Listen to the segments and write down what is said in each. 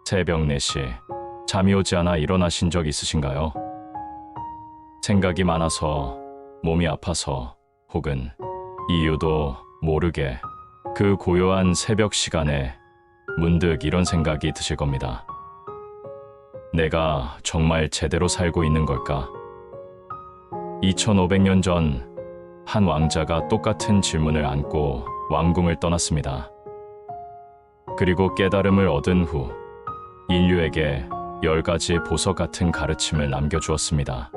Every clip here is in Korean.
새벽 4시 잠이 오지 않아 일어나신 적 있으신가요? 생각이 많아서, 몸이 아파서, 혹은 이유도 모르게 그 고요한 새벽 시간에 문득 이런 생각이 드실 겁니다. 내가 정말 제대로 살고 있는 걸까? 2500년 전 한 왕자가 똑같은 질문을 안고 왕궁을 떠났습니다. 그리고 깨달음을 얻은 후 인류에게 10가지 보석 같은 가르침을 남겨주었습니다.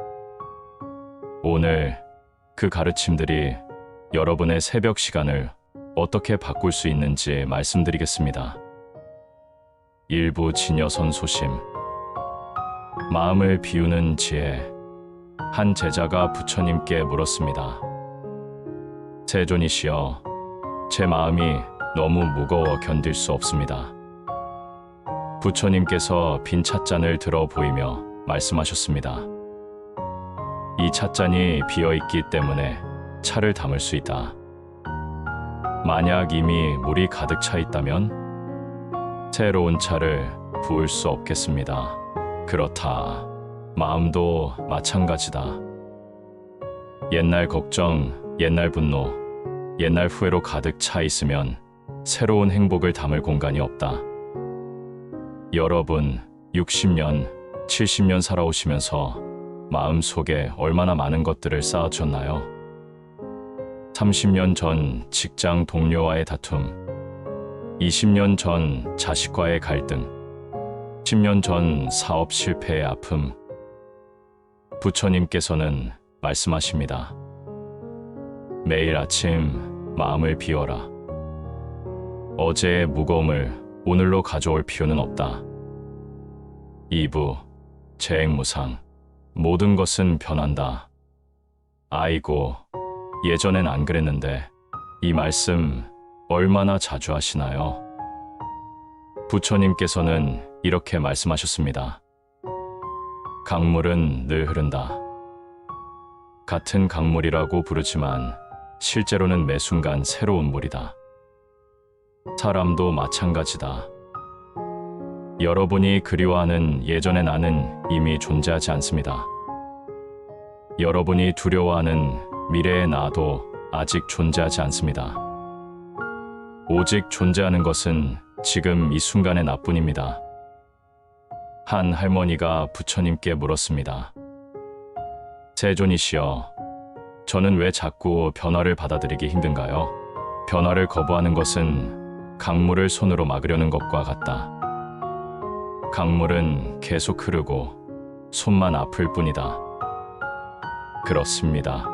오늘 그 가르침들이 여러분의 새벽 시간을 어떻게 바꿀 수 있는지 말씀드리겠습니다. 일부 지녀선 소심. 마음을 비우는 지혜. 한 제자가 부처님께 물었습니다. 세존이시여, 제 마음이 너무 무거워 견딜 수 없습니다. 부처님께서 빈 찻잔을 들어 보이며 말씀하셨습니다. 이 찻잔이 비어있기 때문에 차를 담을 수 있다. 만약 이미 물이 가득 차 있다면 새로운 차를 부을 수 없겠습니다. 그렇다. 마음도 마찬가지다. 옛날 걱정, 옛날 분노, 옛날 후회로 가득 차 있으면 새로운 행복을 담을 공간이 없다. 여러분, 60년, 70년 살아오시면서 마음속에 얼마나 많은 것들을 쌓아두셨나요? 30년 전 직장 동료와의 다툼, 20년 전 자식과의 갈등, 10년 전 사업 실패의 아픔. 부처님께서는 말씀하십니다. 매일 아침 마음을 비워라. 어제의 무거움을 오늘로 가져올 필요는 없다. 2부 재행무상. 모든 것은 변한다. 아이고, 예전엔 안 그랬는데. 이 말씀 얼마나 자주 하시나요? 부처님께서는 이렇게 말씀하셨습니다. 강물은 늘 흐른다. 같은 강물이라고 부르지만 실제로는 매 순간 새로운 물이다. 사람도 마찬가지다. 여러분이 그리워하는 예전의 나는 이미 존재하지 않습니다. 여러분이 두려워하는 미래의 나도 아직 존재하지 않습니다. 오직 존재하는 것은 지금 이 순간의 나뿐입니다. 한 할머니가 부처님께 물었습니다. 세존이시여, 저는 왜 자꾸 변화를 받아들이기 힘든가요? 변화를 거부하는 것은 강물을 손으로 막으려는 것과 같다. 강물은 계속 흐르고 손만 아플 뿐이다. 그렇습니다.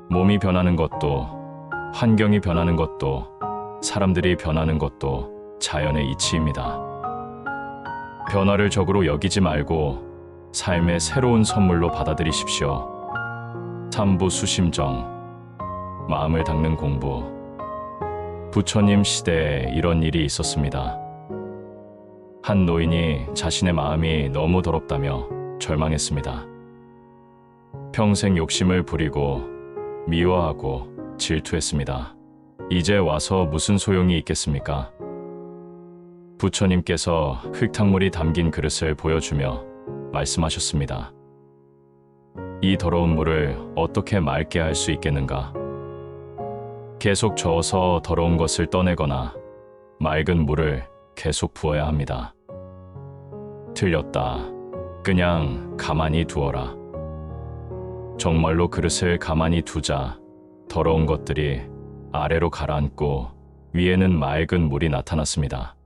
몸이 변하는 것도, 환경이 변하는 것도, 사람들이 변하는 것도 자연의 이치입니다. 변화를 적으로 여기지 말고 삶의 새로운 선물로 받아들이십시오. 삼부 수심정, 마음을 닦는 공부. 부처님 시대에 이런 일이 있었습니다. 한 노인이 자신의 마음이 너무 더럽다며 절망했습니다. 평생 욕심을 부리고 미워하고 질투했습니다. 이제 와서 무슨 소용이 있겠습니까? 부처님께서 흙탕물이 담긴 그릇을 보여주며 말씀하셨습니다. 이 더러운 물을 어떻게 맑게 할 수 있겠는가? 계속 저어서 더러운 것을 떠내거나 맑은 물을 계속 부어야 합니다. 틀렸다. 그냥 가만히 두어라. 정말로 그릇을 가만히 두자 더러운 것들이 아래로 가라앉고 위에는 맑은 물이 나타났습니다.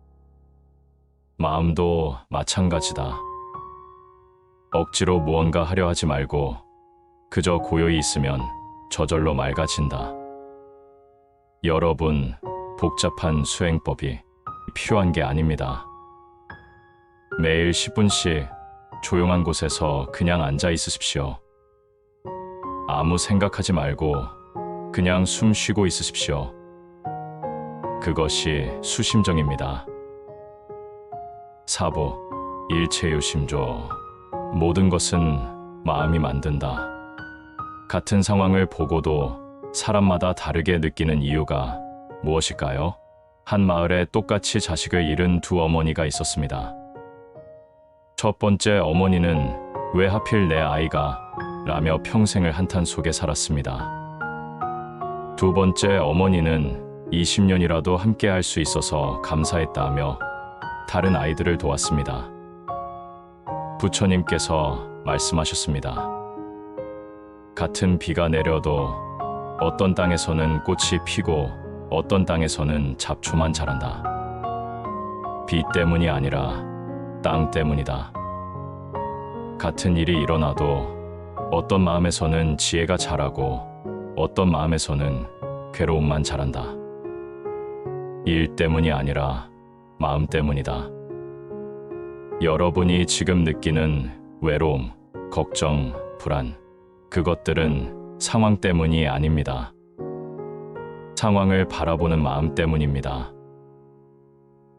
마음도 마찬가지다. 억지로 무언가 하려 하지 말고 그저 고요히 있으면 저절로 맑아진다. 여러분, 복잡한 수행법이 필요한 게 아닙니다. 매일 10분씩 조용한 곳에서 그냥 앉아 있으십시오. 아무 생각하지 말고 그냥 숨 쉬고 있으십시오. 그것이 수심정입니다. 사보, 일체유심조. 모든 것은 마음이 만든다. 같은 상황을 보고도 사람마다 다르게 느끼는 이유가 무엇일까요? 한 마을에 똑같이 자식을 잃은 두 어머니가 있었습니다. 첫 번째 어머니는 왜 하필 내 아이가 라며 평생을 한탄 속에 살았습니다. 두 번째 어머니는 20년이라도 함께 할 수 있어서 감사했다며 다른 아이들을 도왔습니다. 부처님께서 말씀하셨습니다. 같은 비가 내려도 어떤 땅에서는 꽃이 피고 어떤 땅에서는 잡초만 자란다. 비 때문이 아니라 땅 때문이다. 같은 일이 일어나도 어떤 마음에서는 지혜가 자라고 어떤 마음에서는 괴로움만 자란다. 일 때문이 아니라 마음 때문이다. 여러분이 지금 느끼는 외로움, 걱정, 불안, 그것들은 상황 때문이 아닙니다. 상황을 바라보는 마음 때문입니다.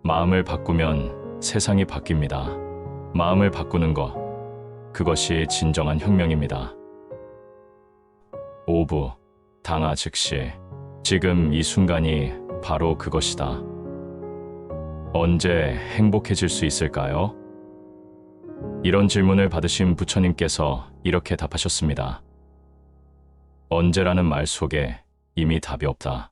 마음을 바꾸면 세상이 바뀝니다. 마음을 바꾸는 것, 그것이 진정한 혁명입니다. 오부, 당하 즉시, 지금 이 순간이 바로 그것이다. 언제 행복해질 수 있을까요? 이런 질문을 받으신 부처님께서 이렇게 답하셨습니다. 언제라는 말 속에 이미 답이 없다.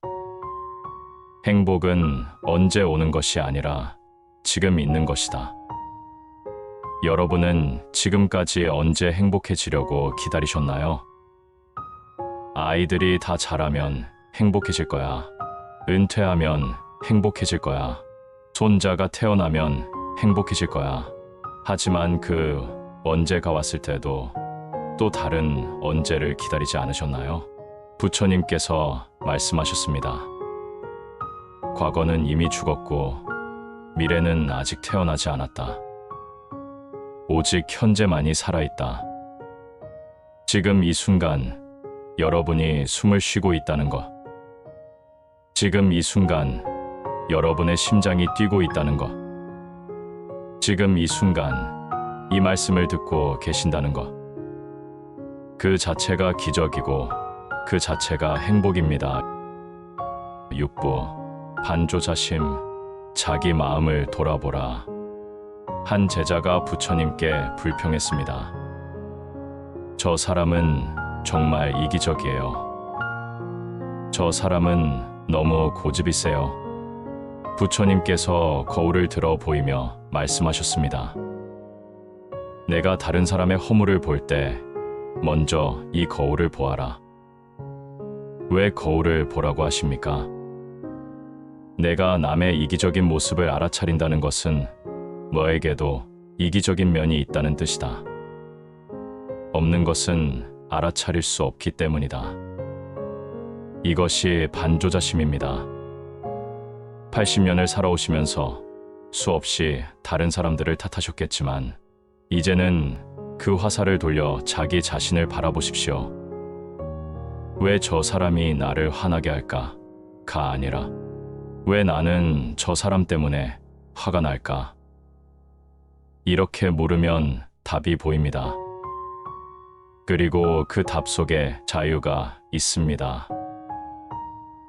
행복은 언제 오는 것이 아니라 지금 있는 것이다. 여러분은 지금까지 언제 행복해지려고 기다리셨나요? 아이들이 다 자라면 행복해질 거야. 은퇴하면 행복해질 거야. 손자가 태어나면 행복해질 거야. 하지만 그 언제가 왔을 때도 또 다른 언제를 기다리지 않으셨나요? 부처님께서 말씀하셨습니다. 과거는 이미 죽었고 미래는 아직 태어나지 않았다. 오직 현재만이 살아있다. 지금 이 순간 여러분이 숨을 쉬고 있다는 것. 지금 이 순간 여러분의 심장이 뛰고 있다는 것. 지금 이 순간 이 말씀을 듣고 계신다는 것. 그 자체가 기적이고 그 자체가 행복입니다. 육부, 반조자심, 자기 마음을 돌아보라. 한 제자가 부처님께 불평했습니다. 저 사람은 정말 이기적이에요. 저 사람은 너무 고집이 세요. 부처님께서 거울을 들어 보이며 말씀하셨습니다. 내가 다른 사람의 허물을 볼 때 먼저 이 거울을 보아라. 왜 거울을 보라고 하십니까? 내가 남의 이기적인 모습을 알아차린다는 것은 너에게도 이기적인 면이 있다는 뜻이다. 없는 것은 알아차릴 수 없기 때문이다. 이것이 반조자심입니다. 80년을 살아오시면서 수없이 다른 사람들을 탓하셨겠지만 이제는 그 화살을 돌려 자기 자신을 바라보십시오. 왜 저 사람이 나를 화나게 할까?가 아니라 왜 나는 저 사람 때문에 화가 날까? 이렇게 물으면 답이 보입니다. 그리고 그 답 속에 자유가 있습니다.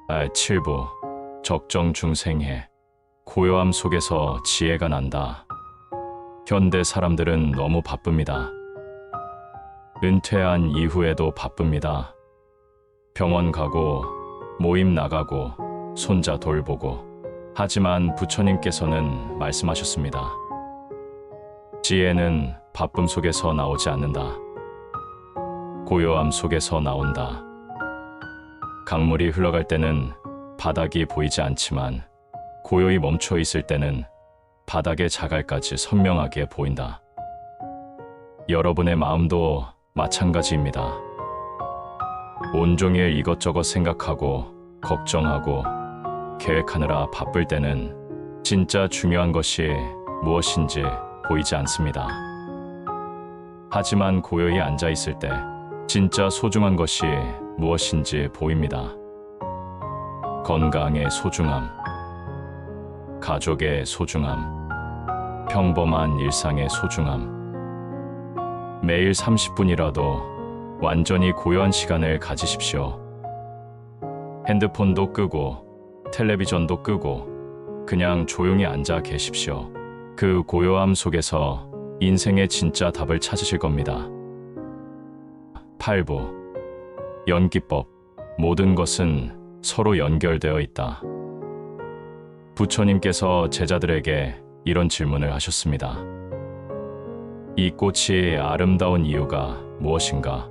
7부, 적정 중생해. 고요함 속에서 지혜가 난다. 현대 사람들은 너무 바쁩니다. 은퇴한 이후에도 바쁩니다. 병원 가고, 모임 나가고, 손자 돌보고. 하지만 부처님께서는 말씀하셨습니다. 지혜는 바쁨 속에서 나오지 않는다. 고요함 속에서 나온다. 강물이 흘러갈 때는 바닥이 보이지 않지만 고요히 멈춰 있을 때는 바닥의 자갈까지 선명하게 보인다. 여러분의 마음도 마찬가지입니다. 온종일 이것저것 생각하고 걱정하고 계획하느라 바쁠 때는 진짜 중요한 것이 무엇인지 보이지 않습니다. 하지만 고요히 앉아 있을 때 진짜 소중한 것이 무엇인지 보입니다. 건강의 소중함, 가족의 소중함, 평범한 일상의 소중함. 매일 30분이라도 완전히 고요한 시간을 가지십시오. 핸드폰도 끄고 텔레비전도 끄고 그냥 조용히 앉아 계십시오. 그 고요함 속에서 인생의 진짜 답을 찾으실 겁니다. 8부 연기법. 모든 것은 서로 연결되어 있다. 부처님께서 제자들에게 이런 질문을 하셨습니다. 이 꽃이 아름다운 이유가 무엇인가?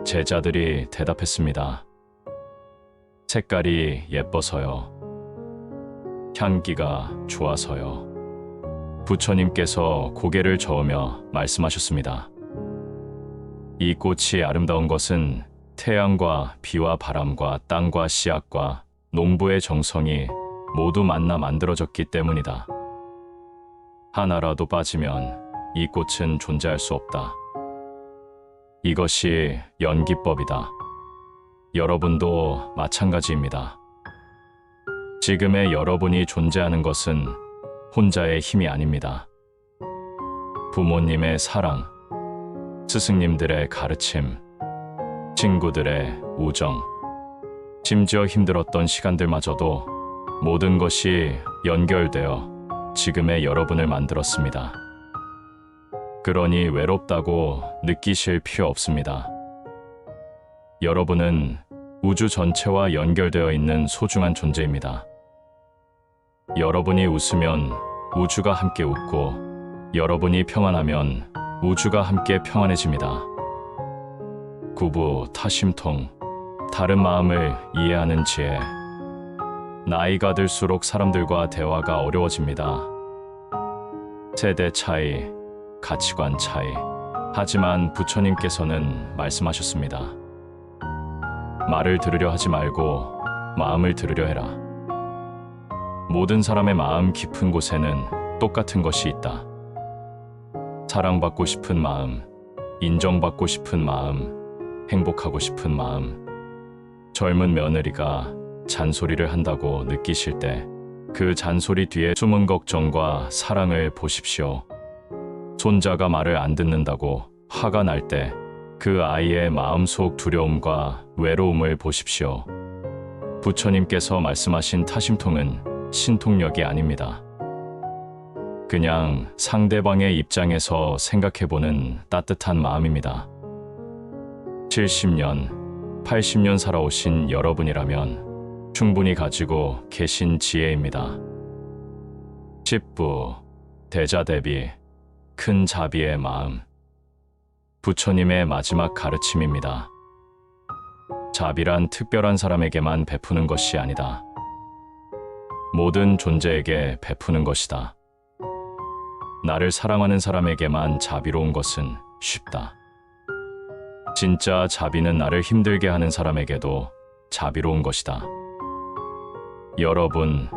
제자들이 대답했습니다. 색깔이 예뻐서요. 향기가 좋아서요. 부처님께서 고개를 저으며 말씀하셨습니다. 이 꽃이 아름다운 것은 태양과 비와 바람과 땅과 씨앗과 농부의 정성이 모두 만나 만들어졌기 때문이다. 하나라도 빠지면 이 꽃은 존재할 수 없다. 이것이 연기법이다. 여러분도 마찬가지입니다. 지금의 여러분이 존재하는 것은 혼자의 힘이 아닙니다. 부모님의 사랑, 스승님들의 가르침, 친구들의 우정, 심지어 힘들었던 시간들마저도 모든 것이 연결되어 지금의 여러분을 만들었습니다. 그러니 외롭다고 느끼실 필요 없습니다. 여러분은 우주 전체와 연결되어 있는 소중한 존재입니다. 여러분이 웃으면 우주가 함께 웃고, 여러분이 평안하면 우주가 함께 평안해집니다. 구부, 타심통, 다른 마음을 이해하는 지혜. 나이가 들수록 사람들과 대화가 어려워집니다. 세대 차이, 가치관 차이. 하지만 부처님께서는 말씀하셨습니다. 말을 들으려 하지 말고 마음을 들으려 해라. 모든 사람의 마음 깊은 곳에는 똑같은 것이 있다. 사랑받고 싶은 마음, 인정받고 싶은 마음, 행복하고 싶은 마음. 젊은 며느리가 잔소리를 한다고 느끼실 때 그 잔소리 뒤에 숨은 걱정과 사랑을 보십시오. 손자가 말을 안 듣는다고 화가 날 때 그 아이의 마음속 두려움과 외로움을 보십시오. 부처님께서 말씀하신 타심통은 신통력이 아닙니다. 그냥 상대방의 입장에서 생각해보는 따뜻한 마음입니다. 70년, 80년 살아오신 여러분이라면 충분히 가지고 계신 지혜입니다. 10부 대자대비, 큰 자비의 마음. 부처님의 마지막 가르침입니다. 자비란 특별한 사람에게만 베푸는 것이 아니다. 모든 존재에게 베푸는 것이다. 나를 사랑하는 사람에게만 자비로운 것은 쉽다. 진짜 자비는 나를 힘들게 하는 사람에게도 자비로운 것이다. 여러분,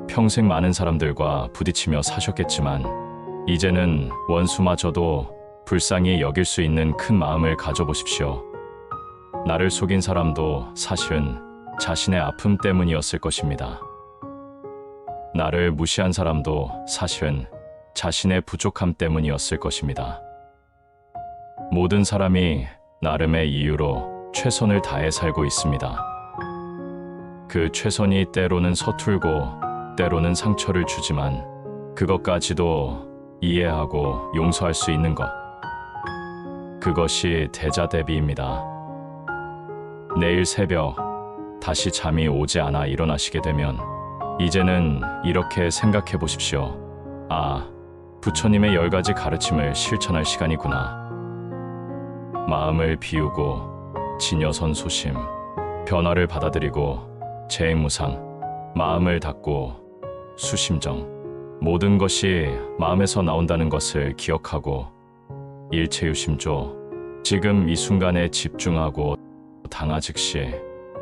평생 많은 사람들과 부딪히며 사셨겠지만 이제는 원수마저도 불쌍히 여길 수 있는 큰 마음을 가져보십시오. 나를 속인 사람도 사실은 자신의 아픔 때문이었을 것입니다. 나를 무시한 사람도 사실은 자신의 부족함 때문이었을 것입니다. 모든 사람이 나름의 이유로 최선을 다해 살고 있습니다. 그 최선이 때로는 서툴고 때로는 상처를 주지만 그것까지도 이해하고 용서할 수 있는 것. 그것이 대자대비입니다. 내일 새벽 다시 잠이 오지 않아 일어나시게 되면 이제는 이렇게 생각해 보십시오. 아, 부처님의 10가지 가르침을 실천할 시간이구나. 마음을 비우고 진여선소심, 변화를 받아들이고 재행무상, 마음을 닫고 수심정. 모든 것이 마음에서 나온다는 것을 기억하고 일체유심조. 지금 이 순간에 집중하고 당하즉시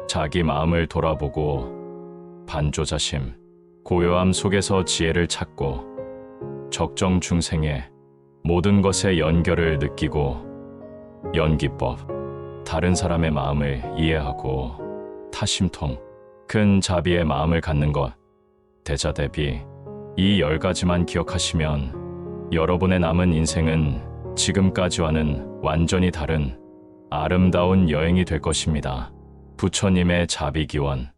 자기 마음을 돌아보고 반조자심, 고요함 속에서 지혜를 찾고 적정 중생의 모든 것의 연결을 느끼고 연기법, 다른 사람의 마음을 이해하고 타심통, 큰 자비의 마음을 갖는 것, 대자대비. 이 10가지만 기억하시면 여러분의 남은 인생은 지금까지와는 완전히 다른 아름다운 여행이 될 것입니다. 부처님의 자비기원.